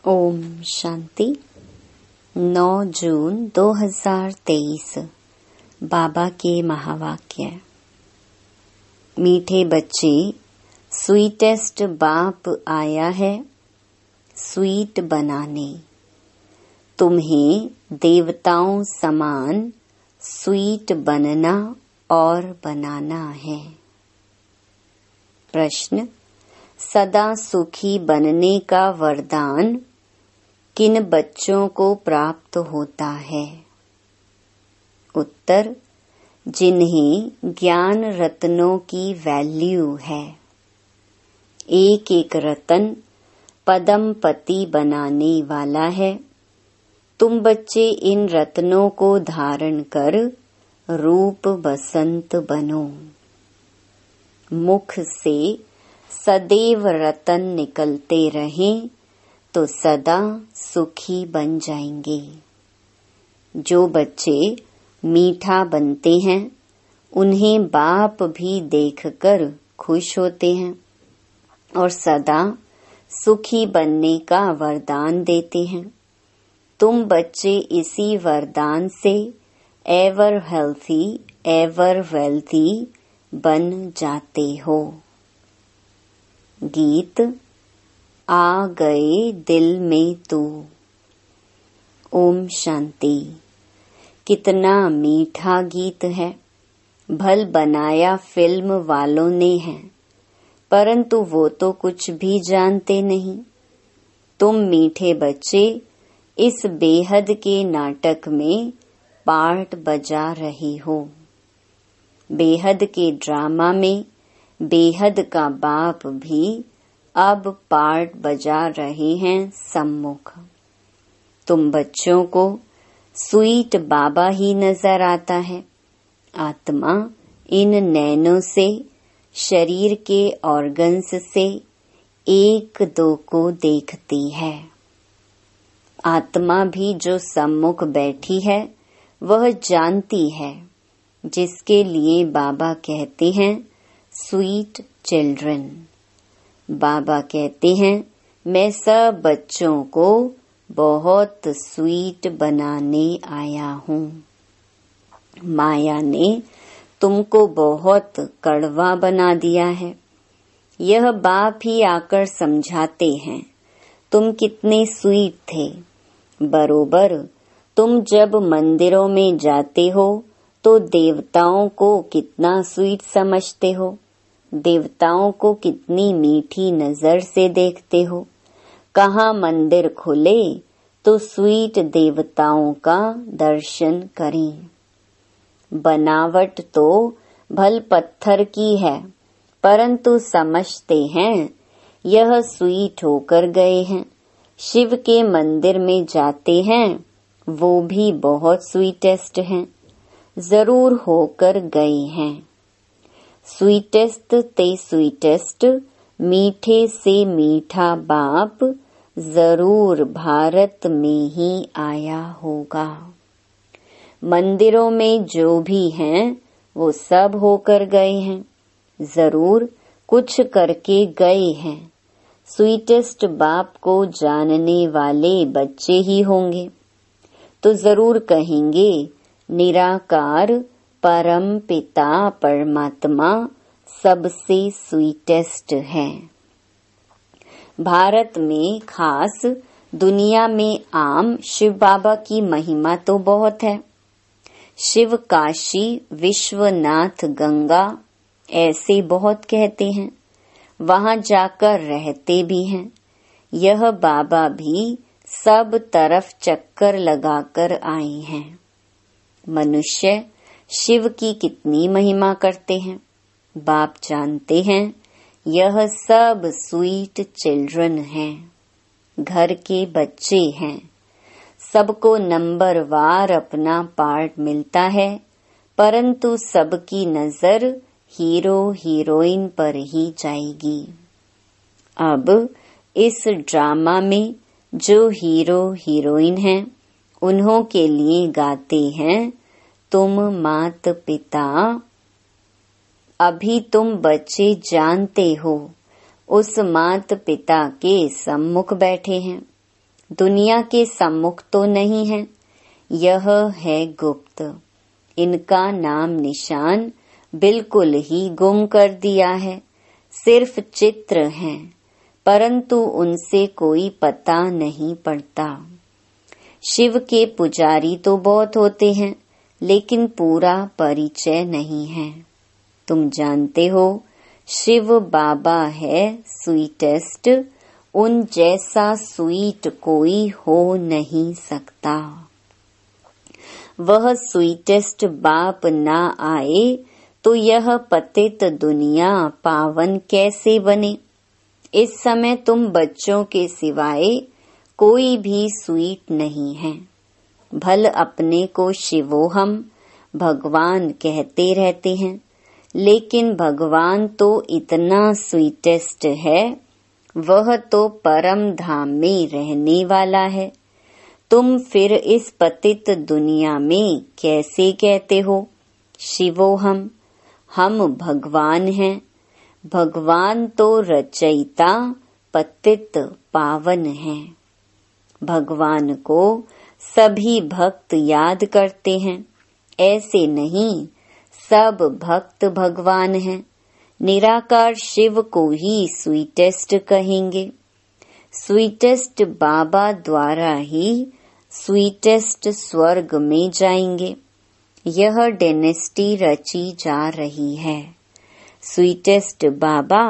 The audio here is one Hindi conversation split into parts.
ओम शांति। 9 जून 2023 बाबा के महावाक्य। मीठे बच्चे, स्वीटेस्ट बाप आया है स्वीट बनाने। तुम्हें देवताओं समान स्वीट बनना और बनाना है। प्रश्न: सदा सुखी बनने का वरदान किन बच्चों को प्राप्त होता है? उत्तर: जिन्हें ज्ञान रत्नों की वैल्यू है। एक एक रतन पदमपति बनाने वाला है। तुम बच्चे इन रत्नों को धारण कर रूप बसंत बनो। मुख से सदैव रतन निकलते रहें तो सदा सुखी बन जाएंगे। जो बच्चे मीठा बनते हैं उन्हें बाप भी देखकर खुश होते हैं और सदा सुखी बनने का वरदान देते हैं। तुम बच्चे इसी वरदान से एवर हेल्थी एवर वेल्थी बन जाते हो। गीत आ गए दिल में तू। ओम शांति। कितना मीठा गीत है। भल बनाया फिल्म वालों ने है, परंतु वो तो कुछ भी जानते नहीं। तुम मीठे बच्चे इस बेहद के नाटक में पार्ट बजा रहे हो। बेहद के ड्रामा में बेहद का बाप भी अब पार्ट बजा रहे हैं सम्मुख। तुम बच्चों को स्वीट बाबा ही नजर आता है। आत्मा इन नैनों से, शरीर के ऑर्गन्स से एक दो को देखती है। आत्मा भी जो सम्मुख बैठी है वह जानती है, जिसके लिए बाबा कहते हैं स्वीट चिल्ड्रन। बाबा कहते हैं मैं सब बच्चों को बहुत स्वीट बनाने आया हूँ। माया ने तुमको बहुत कड़वा बना दिया है। यह बाप ही आकर समझाते हैं तुम कितने स्वीट थे। बरोबर तुम जब मंदिरों में जाते हो तो देवताओं को कितना स्वीट समझते हो। देवताओं को कितनी मीठी नजर से देखते हो। कहाँ मंदिर खुले तो स्वीट देवताओं का दर्शन करें। बनावट तो भल पत्थर की है, परंतु समझते हैं यह स्वीट होकर गए हैं। शिव के मंदिर में जाते हैं, वो भी बहुत स्वीटेस्ट हैं, जरूर होकर गए हैं। स्वीटेस्ट ते स्वीटेस्ट, मीठे से मीठा बाप जरूर भारत में ही आया होगा। मंदिरों में जो भी हैं वो सब होकर गए हैं, जरूर कुछ करके गए हैं। स्वीटेस्ट बाप को जानने वाले बच्चे ही होंगे तो जरूर कहेंगे निराकार परम पिता परमात्मा सबसे स्वीटेस्ट है। भारत में खास, दुनिया में आम शिव बाबा की महिमा तो बहुत है। शिव काशी विश्वनाथ गंगा ऐसे बहुत कहते हैं, वहां जाकर रहते भी हैं। यह बाबा भी सब तरफ चक्कर लगाकर आए हैं। मनुष्य शिव की कितनी महिमा करते हैं। बाप जानते हैं यह सब स्वीट चिल्ड्रन हैं, घर के बच्चे हैं। सबको नंबरवार अपना पार्ट मिलता है, परंतु सबकी नजर हीरो हीरोइन पर ही जाएगी। अब इस ड्रामा में जो हीरो हीरोइन हैं उन्हों के लिए गाते हैं तुम मात पिता। अभी तुम बच्चे जानते हो उस मात पिता के सम्मुख बैठे हैं। दुनिया के सम्मुख तो नहीं है, यह है गुप्त। इनका नाम निशान बिल्कुल ही गुम कर दिया है, सिर्फ चित्र हैं, परंतु उनसे कोई पता नहीं पड़ता। शिव के पुजारी तो बहुत होते हैं, लेकिन पूरा परिचय नहीं है। तुम जानते हो, शिव बाबा है स्वीटेस्ट, उन जैसा स्वीट कोई हो नहीं सकता। वह स्वीटेस्ट बाप ना आए तो यह पतित दुनिया पावन कैसे बने। इस समय तुम बच्चों के सिवाय कोई भी स्वीट नहीं है। भल अपने को शिवोहम भगवान कहते रहते हैं, लेकिन भगवान तो इतना स्वीटेस्ट है, वह तो परम धाम में रहने वाला है। तुम फिर इस पतित दुनिया में कैसे कहते हो शिवोहम, हम भगवान हैं। भगवान तो रचयिता पतित पावन है। भगवान को सभी भक्त याद करते हैं, ऐसे नहीं, सब भक्त भगवान हैं। निराकार शिव को ही स्वीटेस्ट कहेंगे। स्वीटेस्ट बाबा द्वारा ही स्वीटेस्ट स्वर्ग में जाएंगे। यह डायनेस्टी रची जा रही है। स्वीटेस्ट बाबा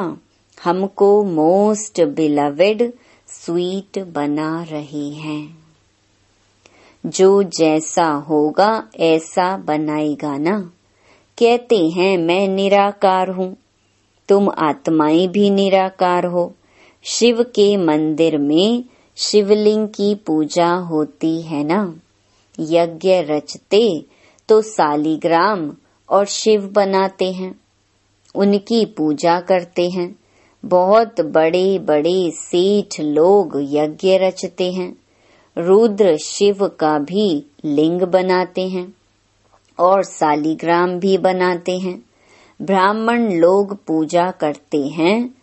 हमको मोस्ट बिलवेड स्वीट बना रहे हैं। जो जैसा होगा ऐसा बनाएगा ना। कहते हैं मैं निराकार हूँ, तुम आत्माएं भी निराकार हो। शिव के मंदिर में शिवलिंग की पूजा होती है ना। यज्ञ रचते तो सालिग्राम और शिव बनाते हैं, उनकी पूजा करते हैं। बहुत बड़े बड़े सेठ लोग यज्ञ रचते हैं, रुद्र शिव का भी लिंग बनाते हैं और सालिग्राम भी बनाते हैं। ब्राह्मण लोग पूजा करते हैं,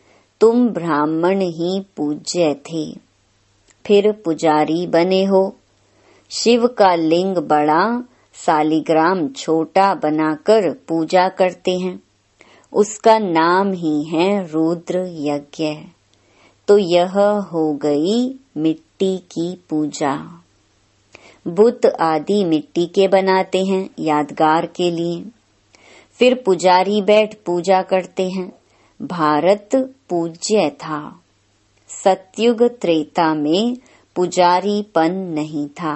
तुम ब्राह्मण ही पूज्य थे, फिर पुजारी बने हो। शिव का लिंग बड़ा, सालिग्राम छोटा बनाकर पूजा करते हैं, उसका नाम ही है रुद्र यज्ञ। तो यह हो गई मिट्टी की पूजा। बुत आदि मिट्टी के बनाते हैं यादगार के लिए, फिर पुजारी बैठ पूजा करते हैं। भारत पूज्य था। सतयुग त्रेता में पुजारीपन नहीं था।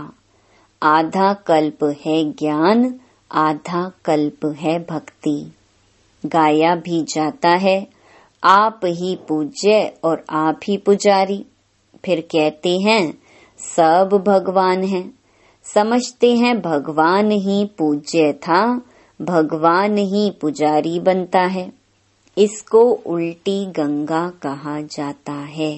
आधा कल्प है ज्ञान, आधा कल्प है भक्ति। गाया भी जाता है, आप ही पूज्य और आप ही पुजारी। फिर कहते हैं सब भगवान हैं। समझते हैं भगवान ही पूज्य था, भगवान ही पुजारी बनता है। इसको उल्टी गंगा कहा जाता है।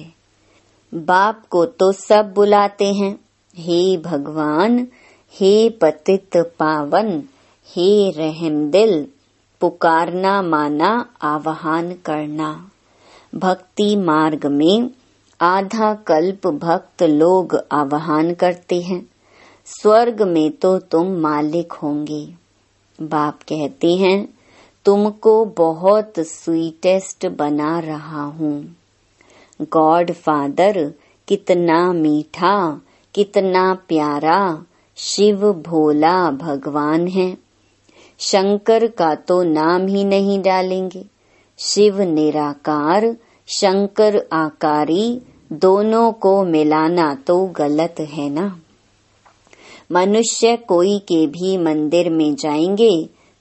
बाप को तो सब बुलाते हैं, हे भगवान, हे पतित पावन, हे रहमदिल। पुकारना माना आवाहन करना। भक्ति मार्ग में आधा कल्प भक्त लोग आवाहन करते हैं। स्वर्ग में तो तुम मालिक होंगे। बाप कहते हैं तुमको बहुत स्वीटेस्ट बना रहा हूँ। गॉड फादर कितना मीठा, कितना प्यारा शिव भोला भगवान है। शंकर का तो नाम ही नहीं डालेंगे। शिव निराकार, शंकर आकारी, दोनों को मिलाना तो गलत है ना। मनुष्य कोई के भी मंदिर में जाएंगे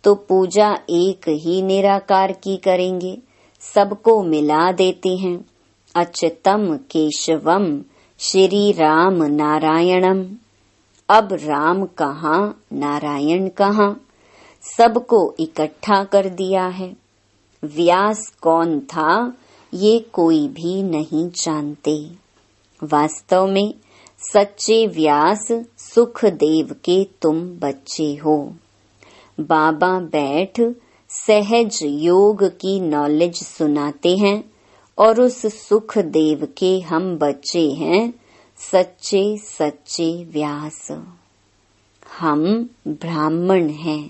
तो पूजा एक ही निराकार की करेंगे, सबको मिला देते हैं। अच्युतम केशवम श्री राम नारायणम। अब राम कहाँ, नारायण कहाँ, सबको इकट्ठा कर दिया है। व्यास कौन था ये कोई भी नहीं जानते। वास्तव में सच्चे व्यास सुखदेव के तुम बच्चे हो। बाबा बैठ सहज योग की नॉलेज सुनाते हैं और उस सुखदेव के हम बच्चे हैं। सच्चे सच्चे व्यास। हम ब्राह्मण हैं।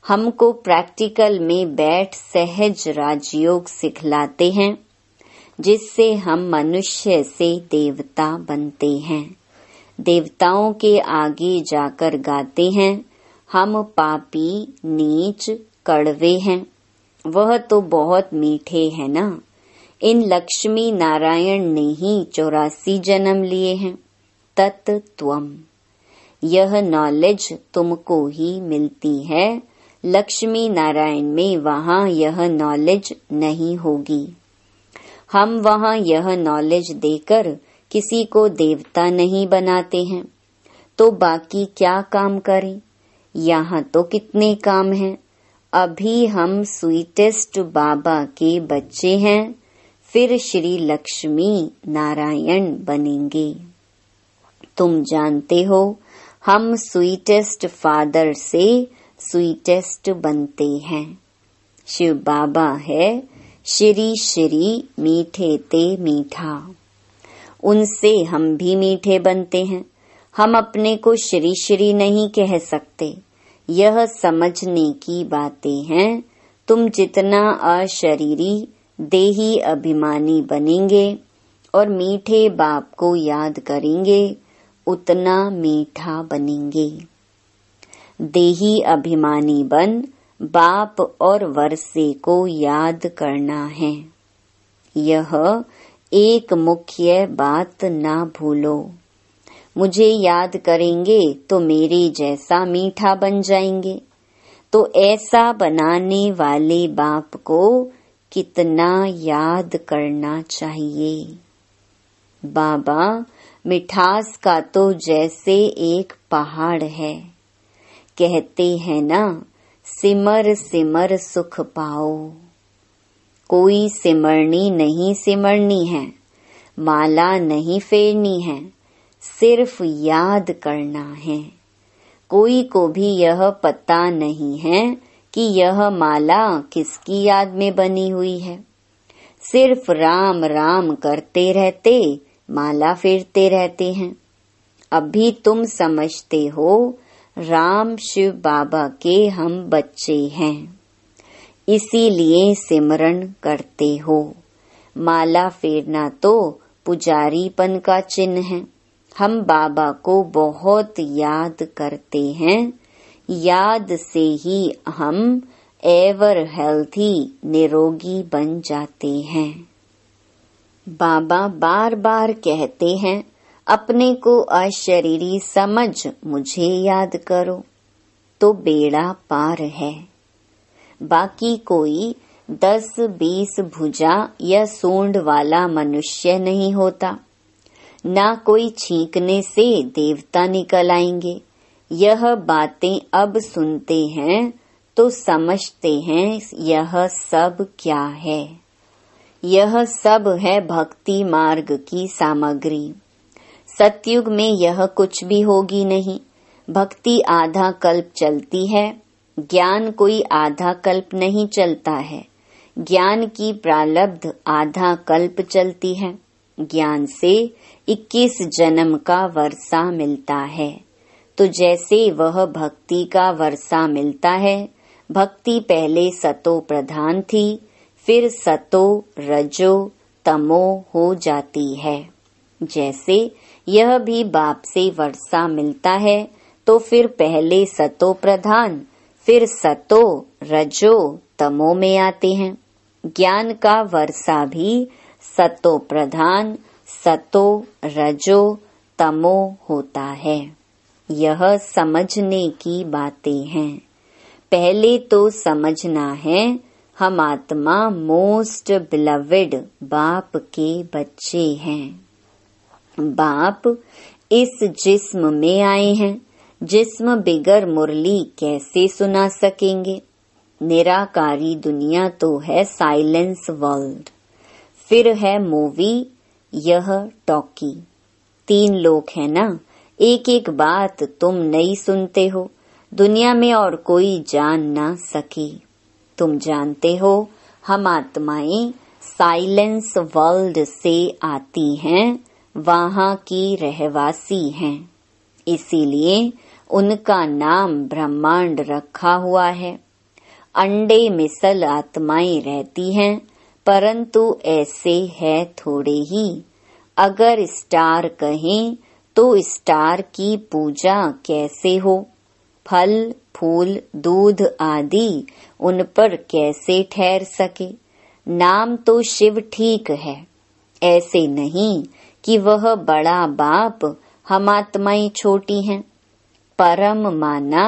हमको प्रैक्टिकल में बैठ सहज राजयोग सिखलाते हैं, जिससे हम मनुष्य से देवता बनते हैं। देवताओं के आगे जाकर गाते हैं, हम पापी नीच कड़वे हैं। वह तो बहुत मीठे हैं ना। इन लक्ष्मी नारायण ने ही 84 जन्म लिए हैं। तत्त्वम, यह नॉलेज तुमको ही मिलती है। लक्ष्मी नारायण में वहाँ यह नॉलेज नहीं होगी। हम वहाँ यह नॉलेज देकर किसी को देवता नहीं बनाते हैं, तो बाकी क्या काम करें? यहाँ तो कितने काम हैं। अभी हम स्वीटेस्ट बाबा के बच्चे हैं, फिर श्री लक्ष्मी नारायण बनेंगे। तुम जानते हो, हम स्वीटेस्ट फादर से स्वीटेस्ट बनते हैं। शिव बाबा है श्री श्री मीठे ते मीठा। उनसे हम भी मीठे बनते हैं। हम अपने को श्री श्री नहीं कह सकते। यह समझने की बातें हैं। तुम जितना अशरीरी देही अभिमानी बनेंगे और मीठे बाप को याद करेंगे, उतना मीठा बनेंगे। देही अभिमानी बन बाप और वर्षे को याद करना है। यह एक मुख्य बात ना भूलो। मुझे याद करेंगे तो मेरे जैसा मीठा बन जाएंगे। तो ऐसा बनाने वाले बाप को कितना याद करना चाहिए। बाबा मिठास का तो जैसे एक पहाड़ है। कहते हैं ना, सिमर सिमर सुख पाओ। कोई सिमरनी नहीं सिमरनी है, माला नहीं फेरनी है, सिर्फ याद करना है। कोई को भी यह पता नहीं है कि यह माला किसकी याद में बनी हुई है। सिर्फ राम राम करते रहते, माला फेरते रहते हैं। अभी तुम समझते हो राम शिव बाबा के हम बच्चे हैं, इसीलिए सिमरन करते हो। माला फेरना तो पुजारीपन का चिन्ह है। हम बाबा को बहुत याद करते हैं। याद से ही हम एवर हेल्थी निरोगी बन जाते हैं। बाबा बार बार कहते हैं, अपने को अशरीरी समझ मुझे याद करो, तो बेड़ा पार है। बाकी कोई 10-20 भुजा या सूंड वाला मनुष्य नहीं होता। ना कोई छींकने से देवता निकल आएंगे। यह बातें अब सुनते हैं तो समझते हैं यह सब क्या है। यह सब है भक्ति मार्ग की सामग्री। सतयुग में यह कुछ भी होगी नहीं। भक्ति आधा कल्प चलती है, ज्ञान कोई आधा कल्प नहीं चलता है। ज्ञान की प्रारब्ध आधा कल्प चलती है। ज्ञान से 21 जन्म का वर्षा मिलता है। तो जैसे वह भक्ति का वर्षा मिलता है, भक्ति पहले सतो प्रधान थी, फिर सतो रजो तमो हो जाती है। जैसे यह भी बाप से वर्षा मिलता है, तो फिर पहले सतो प्रधान, फिर सतो रजो तमो में आते हैं। ज्ञान का वर्षा भी सतो प्रधान, सतो रजो तमो होता है। यह समझने की बातें हैं। पहले तो समझना है हम आत्मा मोस्ट बिलवेड बाप के बच्चे हैं। बाप इस जिस्म में आए हैं। जिस्म बिगर मुरली कैसे सुना सकेंगे। निराकारी दुनिया तो है साइलेंस वर्ल्ड। फिर है मूवी, यह टॉकी। 3 लोग है ना, एक एक बात तुम नहीं सुनते हो। दुनिया में और कोई जान ना सके। तुम जानते हो हम आत्माएं साइलेंस वर्ल्ड से आती हैं, वहाँ की रहवासी हैं, इसीलिए उनका नाम ब्रह्मांड रखा हुआ है। अंडे मिसल आत्माएं रहती हैं, परंतु ऐसे है थोड़े ही। अगर स्टार कहें तो स्टार की पूजा कैसे हो? फल, फूल, दूध आदि उन पर कैसे ठहर सके? नाम तो शिव ठीक है, ऐसे नहीं कि वह बड़ा बाप, हम आत्माएं छोटी हैं। परम माना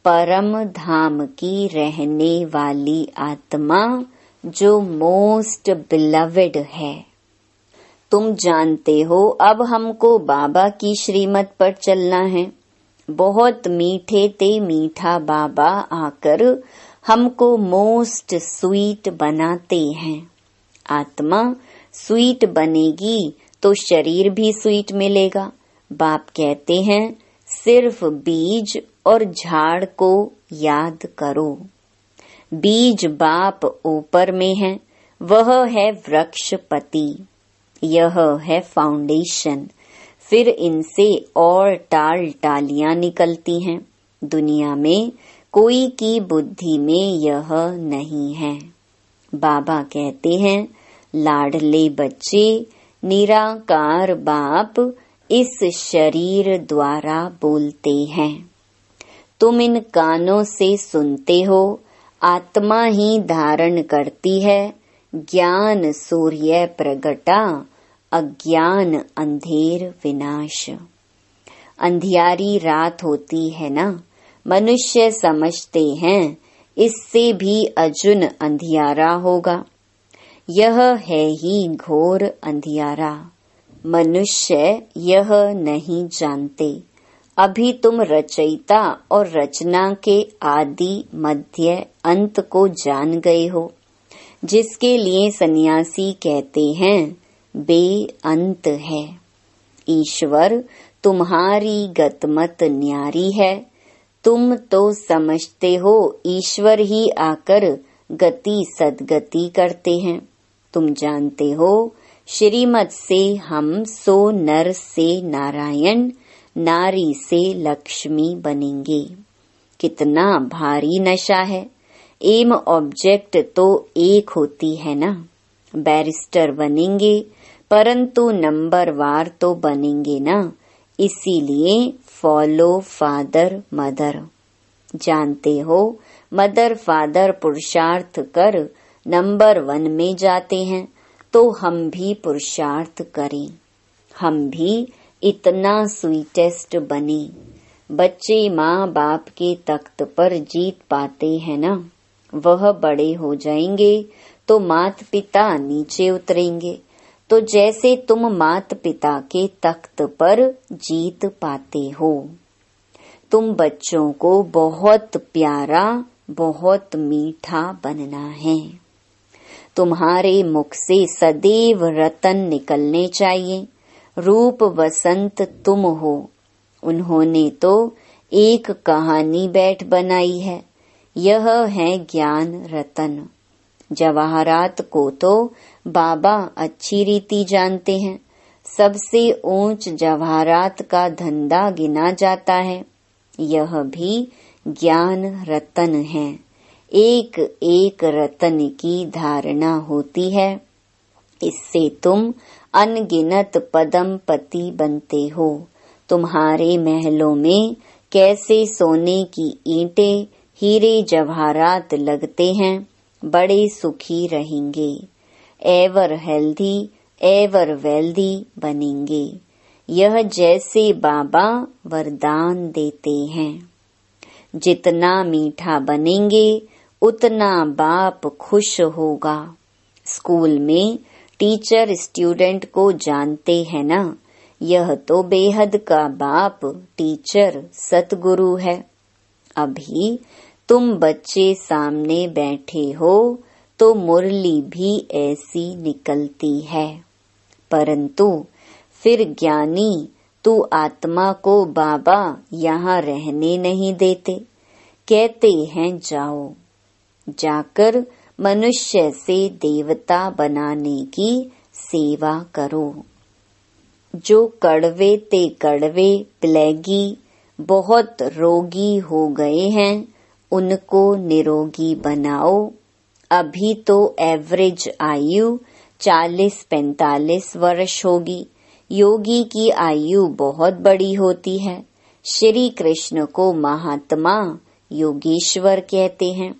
परम धाम की रहने वाली आत्मा जो मोस्ट बिलवेड है। तुम जानते हो अब हमको बाबा की श्रीमत पर चलना है। बहुत मीठे ते मीठा बाबा आकर हमको मोस्ट स्वीट बनाते हैं। आत्मा स्वीट बनेगी तो शरीर भी स्वीट मिलेगा। बाप कहते हैं सिर्फ बीज और झाड़ को याद करो। बीज बाप ऊपर में है, वह है वृक्षपति, यह है फाउंडेशन। फिर इनसे और टाल टालियां निकलती हैं। दुनिया में कोई की बुद्धि में यह नहीं है। बाबा कहते हैं लाडले बच्चे, निराकार बाप इस शरीर द्वारा बोलते हैं। तुम इन कानों से सुनते हो, आत्मा ही धारण करती है। ज्ञान सूर्य प्रगटा, अज्ञान अंधेर विनाश। अंधियारी रात होती है ना, मनुष्य समझते हैं इससे भी अजुन अंधियारा होगा। यह है ही घोर अंधियारा। मनुष्य यह नहीं जानते। अभी तुम रचयिता और रचना के आदि मध्य अंत को जान गए हो, जिसके लिए सन्यासी कहते हैं बेअंत है। ईश्वर तुम्हारी गतमत न्यारी है। तुम तो समझते हो ईश्वर ही आकर गति सदगति करते हैं। तुम जानते हो श्रीमत से हम सो नर से नारायण, नारी से लक्ष्मी बनेंगे। कितना भारी नशा है। एम ऑब्जेक्ट तो एक होती है ना। बैरिस्टर बनेंगे परंतु नंबर वार तो बनेंगे ना। इसीलिए फॉलो फादर मदर। जानते हो मदर फादर पुरुषार्थ कर नंबर 1 में जाते हैं, तो हम भी पुरुषार्थ करें। हम भी इतना स्वीटेस्ट बने। बच्चे माँ बाप के तख्त पर जीत पाते हैं ना। वह बड़े हो जाएंगे तो माता पिता नीचे उतरेंगे। तो जैसे तुम माता पिता के तख्त पर जीत पाते हो। तुम बच्चों को बहुत प्यारा, बहुत मीठा बनना है। तुम्हारे मुख से सदैव रतन निकलने चाहिए। रूप वसंत तुम हो। उन्होंने तो एक कहानी बैठ बनाई है। यह है ज्ञान रतन। जवाहरात को तो बाबा अच्छी रीति जानते हैं। सबसे ऊंच जवाहरात का धंधा गिना जाता है। यह भी ज्ञान रतन है। एक एक रतन की धारणा होती है। इससे तुम अनगिनत पदमपति बनते हो। तुम्हारे महलों में कैसे सोने की ईंटें, हीरे जवाहरात लगते हैं। बड़े सुखी रहेंगे। एवर हेल्दी, एवर वेल्दी बनेंगे। यह जैसे बाबा वरदान देते हैं। जितना मीठा बनेंगे उतना बाप खुश होगा। स्कूल में टीचर स्टूडेंट को जानते हैं ना। यह तो बेहद का बाप टीचर सतगुरु है। अभी तुम बच्चे सामने बैठे हो तो मुरली भी ऐसी निकलती है। परंतु फिर ज्ञानी तू आत्मा को बाबा यहाँ रहने नहीं देते। कहते हैं जाओ, जाकर मनुष्य से देवता बनाने की सेवा करो। जो कड़वे ते कड़वे प्लेगी बहुत रोगी हो गए हैं उनको निरोगी बनाओ। अभी तो एवरेज आयु 40-45 वर्ष होगी। योगी की आयु बहुत बड़ी होती है। श्री कृष्ण को महात्मा योगेश्वर कहते हैं।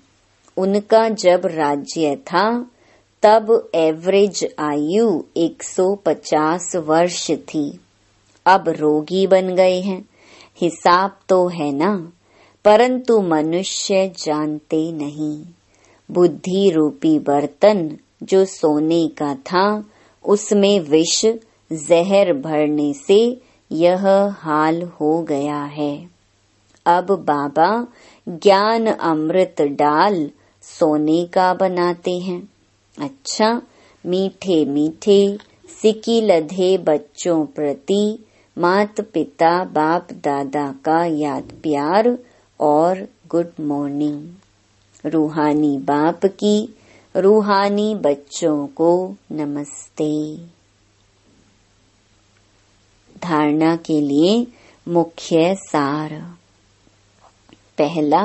उनका जब राज्य था तब एवरेज आयु 150 वर्ष थी। अब रोगी बन गए हैं। हिसाब तो है ना, परंतु मनुष्य जानते नहीं। बुद्धि रूपी बर्तन जो सोने का था उसमें विष जहर भरने से यह हाल हो गया है। अब बाबा ज्ञान अमृत डाल सोने का बनाते हैं। अच्छा, मीठे मीठे सिकी लधे बच्चों प्रति मात पिता बाप दादा का याद प्यार और गुड मॉर्निंग। रूहानी बाप की रूहानी बच्चों को नमस्ते। धारणा के लिए मुख्य सार। पहला,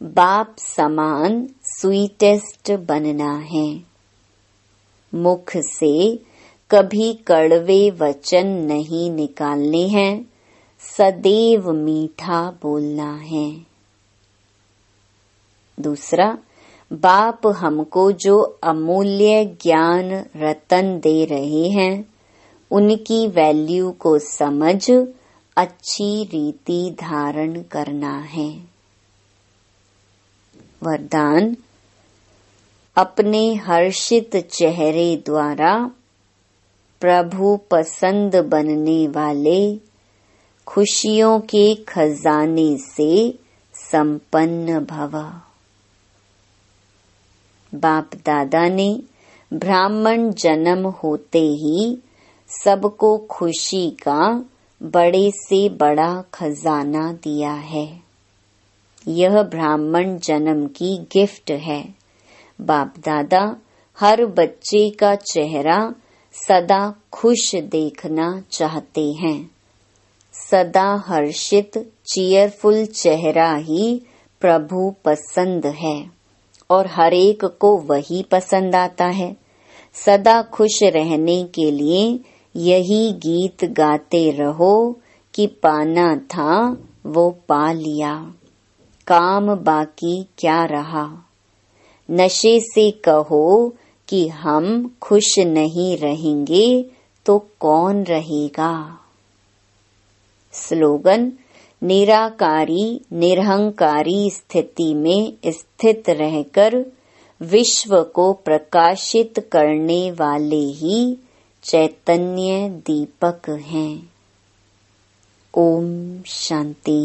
बाप समान स्वीटेस्ट बनना है। मुख से कभी कड़वे वचन नहीं निकालने हैं, सदैव मीठा बोलना है। दूसरा, बाप हमको जो अमूल्य ज्ञान रतन दे रहे हैं उनकी वैल्यू को समझ अच्छी रीति धारण करना है। वरदान, अपने हर्षित चेहरे द्वारा प्रभु पसंद बनने वाले खुशियों के खजाने से संपन्न भव। बाप दादा ने ब्राह्मण जन्म होते ही सबको खुशी का बड़े से बड़ा खजाना दिया है। यह ब्राह्मण जन्म की गिफ्ट है। बाप दादा हर बच्चे का चेहरा सदा खुश देखना चाहते हैं। सदा हर्षित चीयरफुल चेहरा ही प्रभु पसंद है और हर एक को वही पसंद आता है। सदा खुश रहने के लिए यही गीत गाते रहो कि पाना था वो पा लिया, काम बाकी क्या रहा। नशे से कहो कि हम खुश नहीं रहेंगे तो कौन रहेगा। स्लोगन, निराकारी निरहंकारी स्थिति में स्थित रहकर विश्व को प्रकाशित करने वाले ही चैतन्य दीपक हैं। ओम शांति।